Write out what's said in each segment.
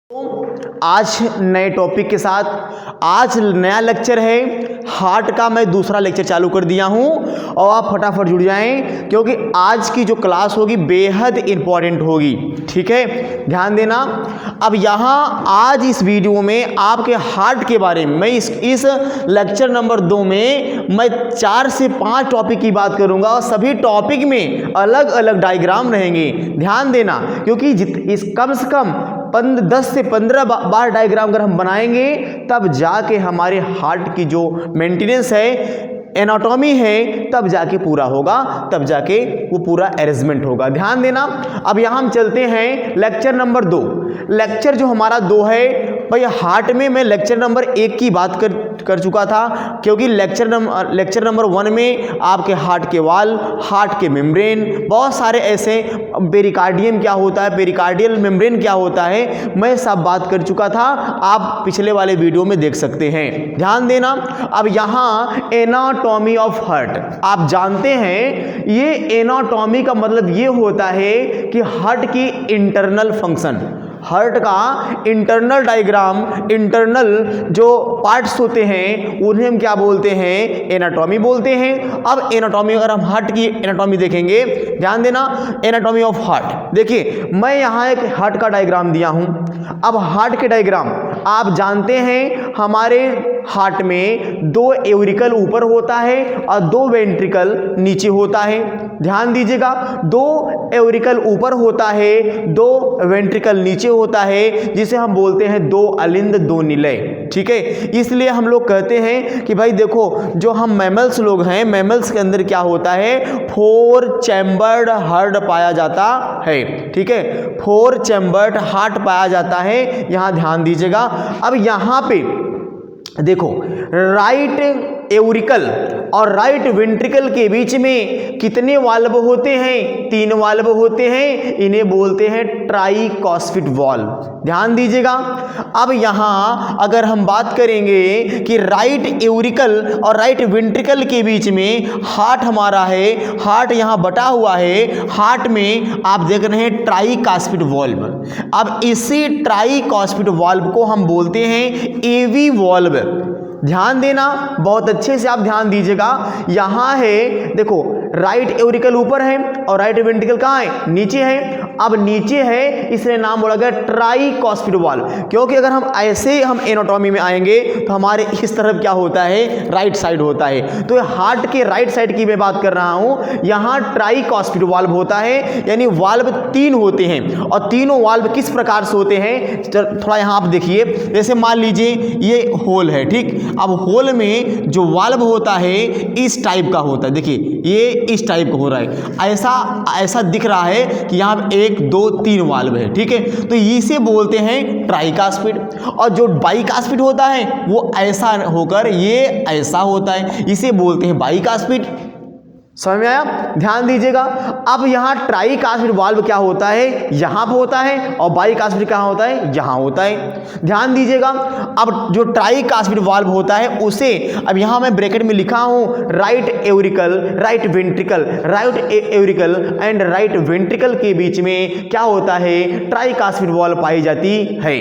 आज नए टॉपिक के साथ आज नया लेक्चर है हार्ट का। मैं दूसरा लेक्चर चालू कर दिया हूं और आप फटाफट जुड़ जाएं क्योंकि आज की जो क्लास होगी बेहद इंपॉर्टेंट होगी। ठीक है, ध्यान देना। अब यहां आज इस वीडियो में आपके हार्ट के बारे में मैं इस लेक्चर नंबर 2 में मैं 4 से 5 टॉपिक की बात करूंगा और सभी टॉपिक में अलग अलग डायग्राम रहेंगे। ध्यान देना क्योंकि इस कम से कम 10 से 15 बार डायग्राम अगर हम बनाएंगे तब जाके हमारे हार्ट की जो मेंटेनेंस है, एनाटॉमी है, तब जाके पूरा होगा, तब जाके वो पूरा अरेंजमेंट होगा। ध्यान देना। अब यहां हम चलते हैं लेक्चर नंबर 2। लेक्चर जो हमारा 2 है भाई, हार्ट में मैं लेक्चर नंबर 1 की बात कर चुका था क्योंकि लेक्चर नंबर 1 में आपके हार्ट के वाल, हार्ट के मेम्ब्रेन, बहुत सारे ऐसे, पेरिकार्डियम क्या होता है, पेरिकार्डियल मेम्ब्रेन क्या होता है, मैं सब बात कर चुका था। आप पिछले वाले वीडियो में देख सकते हैं। ध्यान देना। अब यहाँ एनाटॉमी ऑफ हार्ट, आप जानते हैं ये एनाटॉमी का मतलब ये होता है कि हार्ट की इंटरनल फंक्शन, हार्ट का इंटरनल डायग्राम, इंटरनल जो पार्ट्स होते हैं उन्हें हम क्या बोलते हैं, एनाटॉमी बोलते हैं। अब एनाटॉमी, अगर हम हार्ट की एनाटॉमी देखेंगे, ध्यान देना, एनाटॉमी ऑफ हार्ट। देखिए मैं यहाँ एक हार्ट का डायग्राम दिया हूँ। अब हार्ट के डायग्राम आप जानते हैं हमारे हार्ट में 2 एवरिकल ऊपर होता है और 2 वेंट्रिकल नीचे होता है। ध्यान दीजिएगा, 2 एवरिकल ऊपर होता है, 2 वेंट्रिकल नीचे होता है, जिसे हम बोलते हैं 2 अलिंद 2 निलय। ठीक है, इसलिए हम लोग कहते हैं कि भाई देखो, जो हम मैमल्स लोग हैं, मैमल्स के अंदर क्या होता है, 4 चैम्बर्ड हार्ट पाया जाता है। ठीक है, 4 चैम्बर्ड हार्ट पाया जाता है। यहां ध्यान दीजिएगा। अब यहां पे देखो, राइट एवरिकल और राइट वेंट्रिकल के बीच में कितने वाल्व होते हैं, 3 वाल्व होते हैं। इन्हें बोलते हैं ट्राइकॉस्फिड वाल्व। ध्यान दीजिएगा। अब यहां अगर हम बात करेंगे कि राइट एवरिकल और राइट वेंट्रिकल के बीच में हार्ट हमारा है, हार्ट यहां बटा हुआ है, हार्ट में आप देख रहे हैं ट्राइकॉस्फिड वाल्व। अब इसी ट्राइकॉस्फिड वाल्व को हम बोलते हैं एवी वाल्व। ध्यान देना, बहुत अच्छे से आप ध्यान दीजिएगा। यहां है देखो, राइट एवरिकल ऊपर है और राइट वेंट्रिकल कहां है, नीचे है। अब नीचे है इसलिए नाम बोला गया ट्राइकॉस्फिड वाल्व, क्योंकि अगर हम ऐसे हम एनाटॉमी में आएंगे तो हमारे इस तरफ क्या होता है, राइट साइड होता है। तो हार्ट के राइट साइड की मैं बात कर रहा हूं। यहां ट्राइकॉस्फिड वाल्व होता है, यानी वाल्व 3 होते हैं और तीनों वाल्व किस प्रकार से होते हैं, थोड़ा यहां आप देखिए। जैसे मान लीजिए ये होल है, ठीक। अब होल में जो वाल्व होता है इस टाइप का होता है। देखिए ये इस टाइप का हो रहा है, ऐसा दिख रहा है कि यहाँ 1 2 3 वाल्व है। ठीक है, तो इसे बोलते हैं ट्राइकॉस्फिड। और जो बाइकॉस्फिड होता है वो ऐसा होकर ये ऐसा होता है, इसे बोलते हैं बाइकॉस्फिड। समझ में आया? ध्यान दीजिएगा। अब यहाँ ट्राइकॉस्फिड वाल्व क्या होता है, यहाँ पे होता है, और बाइकॉस्फिड कहाँ होता है, यहाँ होता है। ध्यान दीजिएगा। अब जो ट्राइकॉस्फिड वाल्व होता है उसे अब यहाँ मैं ब्रैकेट में लिखा हूँ, right auricle, right ventricle, right auricle and right ventricle के बीच में क्या होता है, ट्राइकॉस्फिड वाल्व पाई जाती है।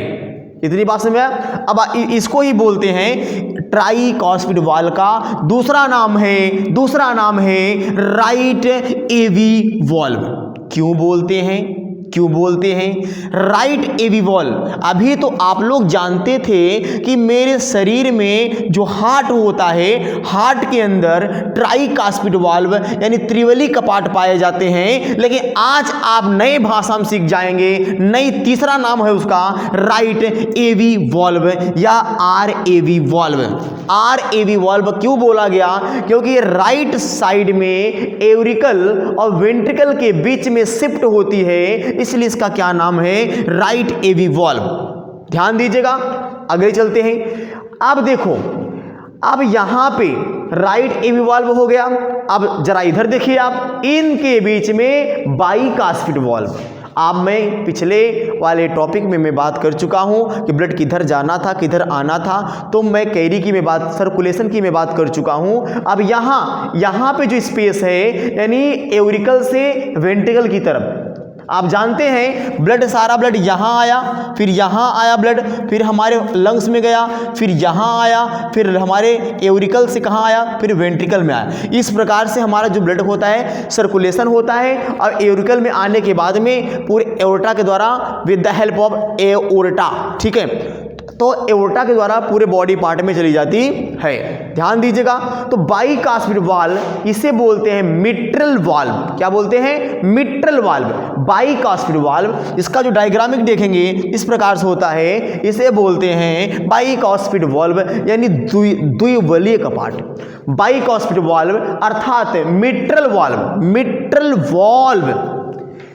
इतनी बात समझ में आया? अब इसको ही बोलते हैं ट्राइकॉस्फिड वाल्व का दूसरा नाम है राइट एवी वाल्व। क्यों बोलते हैं राइट एवी वाल्व? अभी तो आप लोग जानते थे कि मेरे शरीर में जो हार्ट होता है, हार्ट के अंदर ट्राइकॉस्फिड वाल्व यानी त्रिवली कपाट पाए जाते हैं। लेकिन आज आप नए भाषा में सीख जाएंगे, नई तीसरा नाम है उसका राइट एवी वाल्व या R AV valve. R AV valve क्यों बोला गया, क्योंकि राइट साइड में एवरिकल और वेंट्रिकल के बीच में शिफ्ट होती है, इसलिए इसका क्या नाम है, राइट एवी वाल्व। ध्यान दीजिएगा। आगे चलते हैं। अब देखो, अब यहां पे राइट एवी वाल्व हो गया। अब जरा इधर देखिए आप, इनके बीच में बाइकॉस्फिड वाल्व। अब मैं पिछले वाले टॉपिक में मैं बात कर चुका हूं कि ब्लड किधर जाना था, किधर आना था, तो मैं कैरी की मैं बात, सर्कुलेशन की मैं बात कर चुका हूं। अब यहाँ पे जो स्पेस है, यानी एवरिकल से वेंट्रिकल की तरफ, आप जानते हैं ब्लड, सारा ब्लड यहाँ आया, फिर यहाँ आया ब्लड, फिर हमारे लंग्स में गया, फिर यहाँ आया, फिर हमारे एवरिकल से कहाँ आया, फिर वेंट्रिकल में आया। इस प्रकार से हमारा जो ब्लड होता है सर्कुलेशन होता है, और एवरिकल में आने के बाद में पूरे एओर्टा के द्वारा with the help of aorta, ठीक है, तो एओर्टा के द्वारा पूरे बॉडी पार्ट में चली जाती है। ध्यान दीजिएगा। तो बाइकास्पिड वाल्व इसे बोलते हैं मिट्रल वाल्व। क्या बोलते हैं? Mitral valve, bicuspid valve. इसका जो डायग्रामिक देखेंगे इस प्रकार से होता है, इसे बोलते हैं बाइकास्पिड वाल्व, यानी द्विबलीय कपाट। बाइकास्पिड वाल्व अर्थात मिट्रल वाल्व, मिट्रल वाल्व,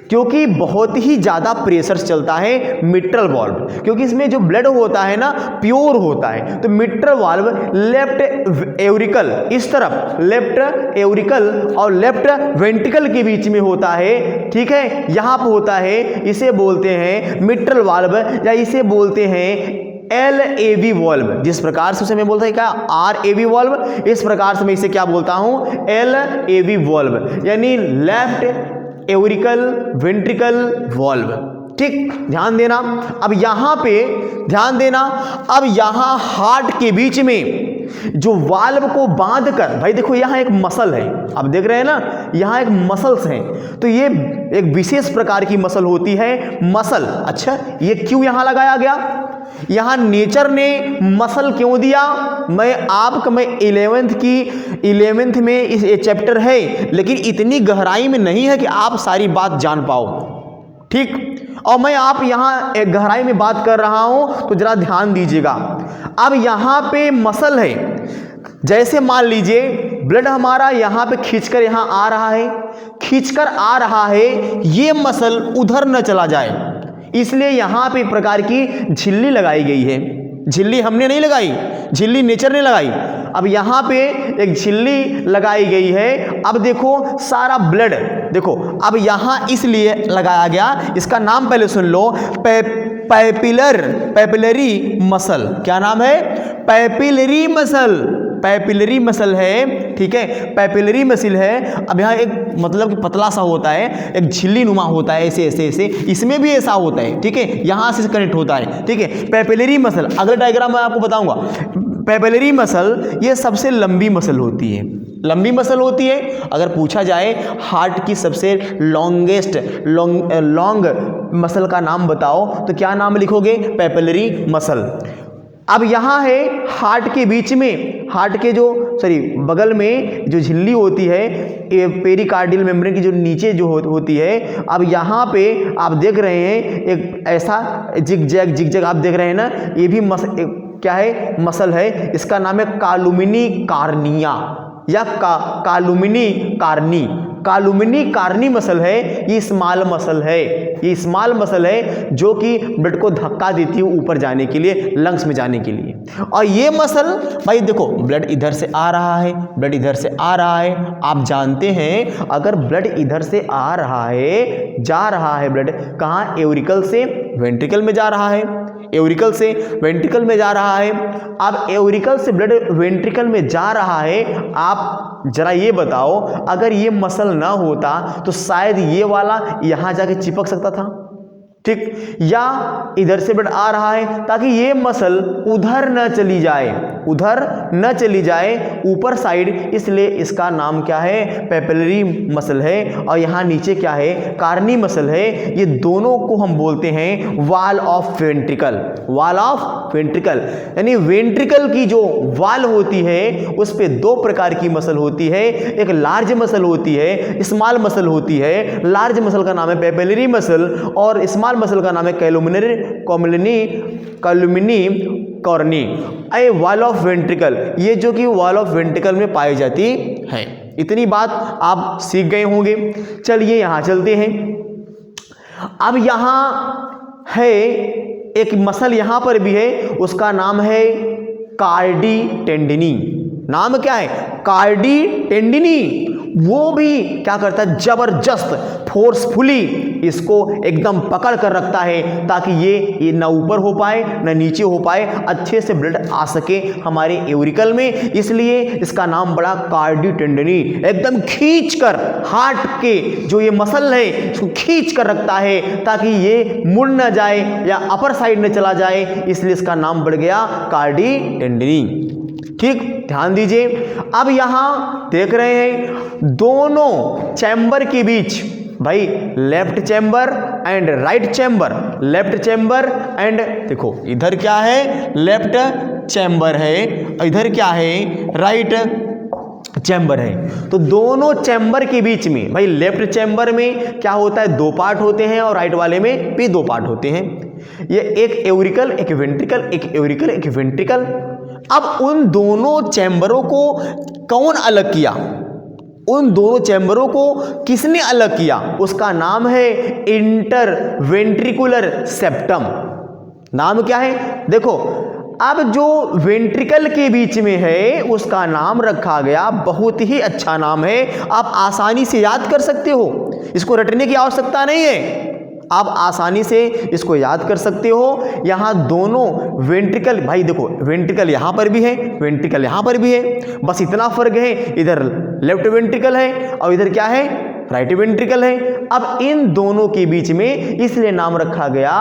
क्योंकि बहुत ही ज़्यादा प्रेशर चलता है मिट्रल वाल्व, क्योंकि इसमें जो ब्लड होता है ना प्योर होता है। तो मिट्रल वाल्व लेफ्ट एवरिकल, इस तरफ लेफ्ट एवरिकल और लेफ्ट वेंट्रिकल के बीच में होता है, ठीक है, यहाँ पर होता है। इसे बोलते हैं मिट्रल वाल्व, या इसे बोलते हैं LAV वाल्व। जिस प्रकार से उसे मैं बोलता है क्या RAV वाल्व, इस प्रकार से मैं इसे क्या बोलता हूँ LAV वाल्व, यानी लेफ्ट एवरिकल वेंट्रिकल वाल्व। ठीक, ध्यान देना। अब यहां पे ध्यान देना, अब यहां हार्ट के बीच में जो वाल्व को बांधकर, भाई देखो यहां एक मसल है, आप देख रहे हैं ना, यहां एक मसल्स हैं, तो ये एक विशेष प्रकार की मसल होती है, मसल। अच्छा, ये क्यों यहां लगाया गया? यहां नेचर ने मसल क्यों दिया? मैं 11th में इस चैप्टर है, लेकिन इतनी गहराई में नहीं है कि आप सारी बात जान पाओ, ठीक। और मैं आप यहां एक गहराई में बात कर रहा हूं, तो जरा ध्यान दीजिएगा। अब यहां पे मसल है, जैसे मान लीजिए ब्लड हमारा यहां पे खींचकर यहां आ रहा है, खींचकर आ रहा है, ये मसल उधर न चला जाए, इसलिए यहां पे प्रकार की झिल्ली लगाई गई है। झिल्ली हमने नहीं लगाई, झिल्ली नेचर ने लगाई। अब यहां पे एक झिल्ली लगाई गई है। अब देखो सारा ब्लड देखो, अब यहां इसलिए लगाया गया, इसका नाम पहले सुन लो, पैपिलरी मसल। क्या नाम है? पैपिलरी मसल, पैपिलरी मसल है, ठीक है, पैपिलरी मसल है। अब यहाँ एक मतलब कि पतला सा होता है, एक झिल्ली नुमा होता है, ऐसे ऐसे ऐसे, इसमें भी ऐसा होता है, ठीक है, यहाँ से कनेक्ट होता है, ठीक है, पैपिलरी मसल। अगला डायग्राम मैं आपको बताऊंगा। पैपिलरी मसल ये सबसे लंबी मसल होती है, लंबी मसल होती है। अगर पूछा जाए हार्ट की सबसे लॉन्ग मसल का नाम बताओ, तो क्या नाम लिखोगे? Papillary muscle. अब यहाँ है हार्ट के बीच में, हार्ट के जो बगल में जो झिल्ली होती है, पेरिकार्डियल मेम्ब्रेन की जो नीचे जो होती है। अब यहाँ पे आप देख रहे हैं एक ऐसा जिगजैग आप देख रहे हैं ना, ये भी क्या है? मसल है। इसका नाम है कालुमिनी कार्निया या कालुमिनी कार्नी। कालुमिनी कार्नी मसल है, ये स्मॉल मसल है, ये स्मॉल मसल है जो कि ब्लड को धक्का देती है ऊपर जाने के लिए, लंग्स में जाने के लिए। और ये मसल, भाई देखो ब्लड इधर से आ रहा है, ब्लड इधर से आ रहा है। आप जानते हैं अगर ब्लड इधर से आ रहा है, जा रहा है ब्लड कहाँ? एवरिकल से वेंट्रिकल में जा रहा है, एवरिकल से वेंट्रिकल में जा रहा है। अब एवरिकल से ब्लड वेंट्रिकल में जा रहा है। आप जरा ये बताओ, अगर ये मसल ना होता तो शायद ये वाला यहां जाके चिपक सकता था, ठीक, या इधर से ब्लड आ रहा है ताकि ये मसल उधर न चली जाए, उधर न चली जाए ऊपर साइड, इसलिए इसका नाम क्या है? पैपिलरी मसल है। और यहाँ नीचे क्या है? कार्नी मसल है। ये दोनों को हम बोलते हैं wall of ventricle, wall of ventricle, यानी वेंट्रिकल की जो वॉल होती है उस पे दो प्रकार की मसल होती है। एक लार्ज मसल होती है, स्मॉल मसल होती है। लार्ज मसल का नाम है पैपिलरी मसल और स्मॉल मसल का नाम है columnae carneae, a wall of ventricle, ये जो कि वॉल ऑफ वेंट्रिकल में पाई जाती है। इतनी बात आप सीख गए होंगे। चलिए यहां चलते हैं। अब यहां है एक मसल, यहां पर भी है, उसका नाम है कार्डी टेंडिनी। नाम क्या है, कार्डी टेंडिनी। वो भी क्या करता है, जबरदस्त फोर्सफुली इसको एकदम पकड़ कर रखता है ताकि ये ना ऊपर हो पाए ना नीचे हो पाए, अच्छे से ब्लड आ सके हमारे एवरिकल में। इसलिए इसका नाम बड़ा कार्डी टेंडिनी, एकदम खींच कर हार्ट के जो ये मसल है इसको खींच कर रखता है ताकि ये मुड़ न जाए या अपर साइड न चला जाए, इसलिए इसका नाम बढ़ गया कार्डी टेंडिनी। ठीक, ध्यान दीजिए। अब यहां देख रहे हैं दोनों चैम्बर के बीच, भाई left chamber and right chamber, left chamber and देखो इधर क्या है, लेफ्ट चैम्बर है, इधर क्या है, राइट चैम्बर है। तो दोनों चैम्बर के बीच में, भाई लेफ्ट चैम्बर में क्या होता है, 2 पार्ट होते हैं और राइट वाले में भी 2 पार्ट होते हैं। ये एक एवरिकल, एक वेंट्रिकल, एक एवरिकल, एक वेंट्रिकल। अब उन दोनों चैम्बरों को कौन अलग किया, उन दोनों चैम्बरों को किसने अलग किया, उसका नाम है इंटरवेंट्रिकुलर सेप्टम। नाम क्या है, देखो अब जो वेंट्रिकल के बीच में है उसका नाम रखा गया, बहुत ही अच्छा नाम है, आप आसानी से याद कर सकते हो, इसको रटने की आवश्यकता नहीं है, आप आसानी से इसको याद कर सकते हो। यहाँ दोनों वेंट्रिकल, भाई देखो वेंट्रिकल यहाँ पर भी है, वेंट्रिकल यहाँ पर भी है, बस इतना फर्क है, इधर लेफ्ट वेंट्रिकल है और इधर क्या है, राइट वेंट्रिकल है। अब इन दोनों के बीच में इसलिए नाम रखा गया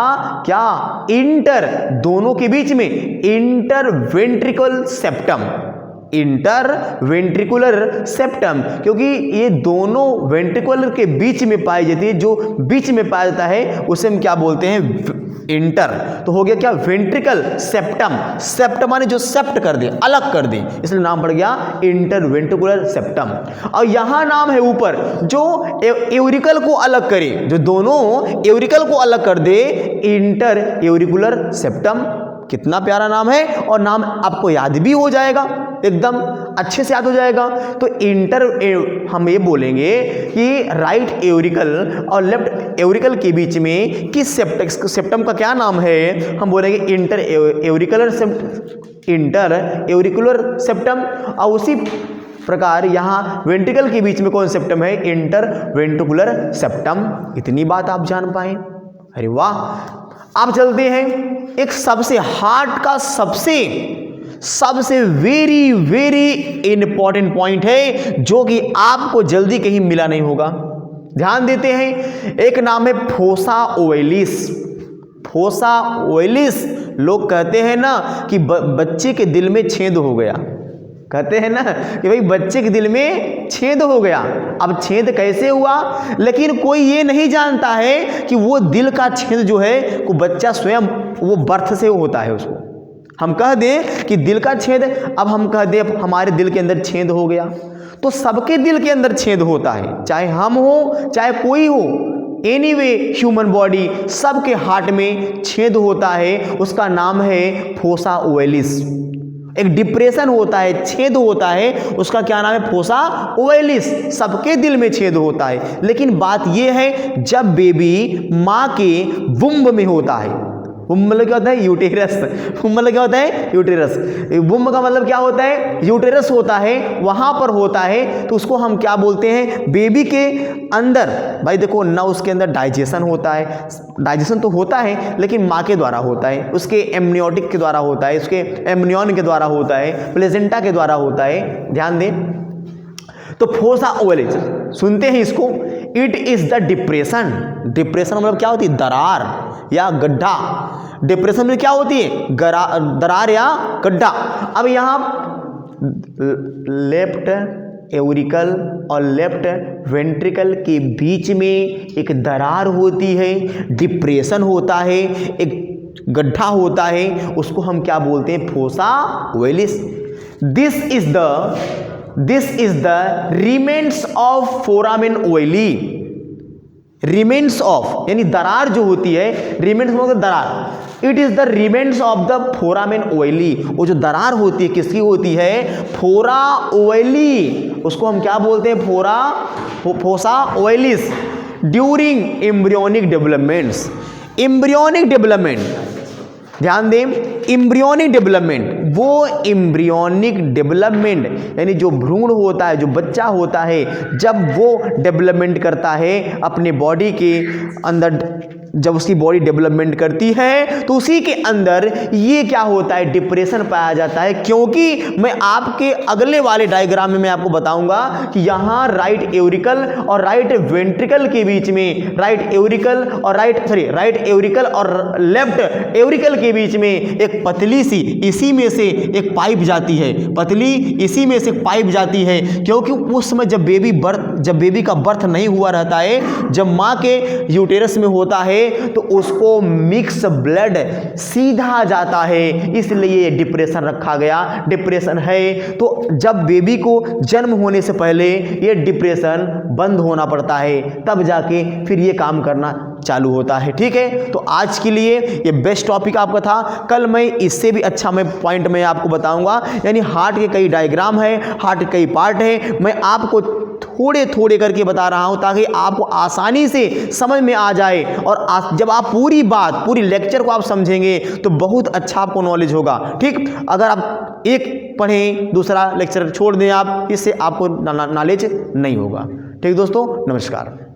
क्या, इंटर, दोनों के बीच में inter ventricle septum, inter ventricular septum, क्योंकि ये दोनों वेंट्रिकुलर के बीच में पाई जाती है, जो बीच में पाया जाता है उसे हम क्या बोलते हैं, इंटर। तो हो गया क्या, वेंट्रिकल सेप्टम, सेप्ट माने जो सेप्ट कर दे, अलग कर दे, इसलिए नाम पड़ गया इंटर वेंट्रिकुलर सेप्टम। और यहां नाम है ऊपर जो एवरिकल को अलग करे, जो दोनों एवरिकल को अलग कर दे, इंटर एवरिकुलर सेप्टम। कितना प्यारा नाम है, और नाम आपको याद भी हो जाएगा, एकदम अच्छे से याद हो जाएगा। तो इंटर, हम ये बोलेंगे कि राइट एवरिकल और लेफ्ट एवरिकल के बीच में किस सेप्टम का क्या नाम है, हम बोलेंगे इंटर एवरिकुलर सेप्टम, इंटर एवरिकुलर सेप्टम। और उसी प्रकार यहाँ वेंट्रिकल के बीच में कौन सेप्टम है, इंटर वेंट्रिकुलर सेप्टम। इतनी बात आप जान पाए, अरे वाह। आप चलते हैं एक सबसे हार्ट का सबसे वेरी वेरी इंपॉर्टेंट पॉइंट है जो कि आपको जल्दी कहीं मिला नहीं होगा। ध्यान देते हैं, एक नाम है फोसा ओवैलिस। फोसा ओवैलिस, लोग कहते हैं ना कि बच्चे के दिल में छेद हो गया, कहते हैं ना कि भाई बच्चे के दिल में छेद हो गया। अब छेद कैसे हुआ, लेकिन कोई ये नहीं जानता है कि वो दिल का छेद जो है वो बच्चा स्वयं वो बर्थ से होता है। उसको हम कह दें कि दिल का छेद, अब हम कह दें हमारे दिल के अंदर छेद हो गया, तो सबके दिल के अंदर छेद होता है, चाहे हम हो चाहे कोई हो, एनीवे ह्यूमन बॉडी सबके हार्ट में छेद होता है। उसका नाम है फोसा ओवैलिस। एक डिप्रेशन होता है, छेद होता है, उसका क्या नाम है, फोसा ओवैलिस। सबके दिल में छेद होता है, लेकिन बात यह है जब बेबी माँ के वुम्ब में होता है, वुम्ब मतलब क्या होता है, यूटेरस, वुम्ब मतलब क्या होता है, यूटेरस, वुम्ब का मतलब क्या होता है, यूटेरस होता है, वहां पर होता है, तो उसको हम क्या बोलते हैं, बेबी के अंदर। भाई देखो ना, उसके अंदर डाइजेशन होता है, डाइजेशन तो होता है लेकिन माँ के द्वारा होता है, उसके एमनियोटिक के द्वारा होता है, उसके एमनियन के द्वारा होता है, प्लेजेंटा के द्वारा होता है। ध्यान दें, तो फोसा ओवैलिस सुनते हैं इसको, it is the depression. Depression मतलब क्या होती है, दरार या गड्ढा। डिप्रेशन में क्या होती है, दरार या गड्ढा। अब यहाँ लेफ्ट एवरिकल और लेफ्ट वेंट्रिकल के बीच में एक दरार होती है, डिप्रेशन होता है, एक गड्ढा होता है, उसको हम क्या बोलते हैं, fossa ovalis. This is the remains of foramen ovale. Remains of यानी दरार जो होती है, रिमेन्स मतलब दरार, it is the remains of the foramen ovale. वो जो दरार होती है किसकी होती है, फोरा ओवैली, उसको हम क्या बोलते हैं, fossa ovalis. During embryonic developments, embryonic development, ध्यान दें, एम्ब्रियोनिक डेवलपमेंट, वो एम्ब्रियोनिक डेवलपमेंट यानी जो भ्रूण होता है, जो बच्चा होता है, जब वो डेवलपमेंट करता है अपने बॉडी के अंदर, जब उसकी बॉडी डेवलपमेंट करती है तो उसी के अंदर ये क्या होता है, डिप्रेशन पाया जाता है। क्योंकि मैं आपके अगले वाले डायग्राम में मैं आपको बताऊंगा कि यहाँ राइट एवरिकल और राइट वेंट्रिकल के बीच में, राइट एवरिकल और लेफ्ट एवरिकल के बीच में एक पतली सी इसी में से एक पाइप जाती है, पतली इसी में से पाइप जाती है। क्योंकि उस समय जब बेबी का बर्थ नहीं हुआ रहता है, जब माँ के यूटेरस में होता है तो उसको मिक्स ब्लड सीधा जाता है, इसलिए डिप्रेशन रखा गया। डिप्रेशन है तो जब बेबी को जन्म होने से पहले ये डिप्रेशन बंद होना पड़ता है, तब जाके फिर ये काम करना चालू होता है। ठीक है, तो आज के लिए ये बेस्ट टॉपिक आपका था। कल मैं इससे भी अच्छा पॉइंट मैं आपको बताऊंगा। यानी हार्ट के कई डायग्राम है, हार्ट के कई पार्ट है, मैं आपको थोड़े थोड़े करके बता रहा हूं ताकि आपको आसानी से समझ में आ जाए। और जब आप पूरी लेक्चर को आप समझेंगे तो बहुत अच्छा आपको नॉलेज होगा। ठीक, अगर आप एक पढ़ें दूसरा लेक्चर छोड़ दें आप, इससे आपको नॉलेज नहीं होगा। ठीक दोस्तों, नमस्कार।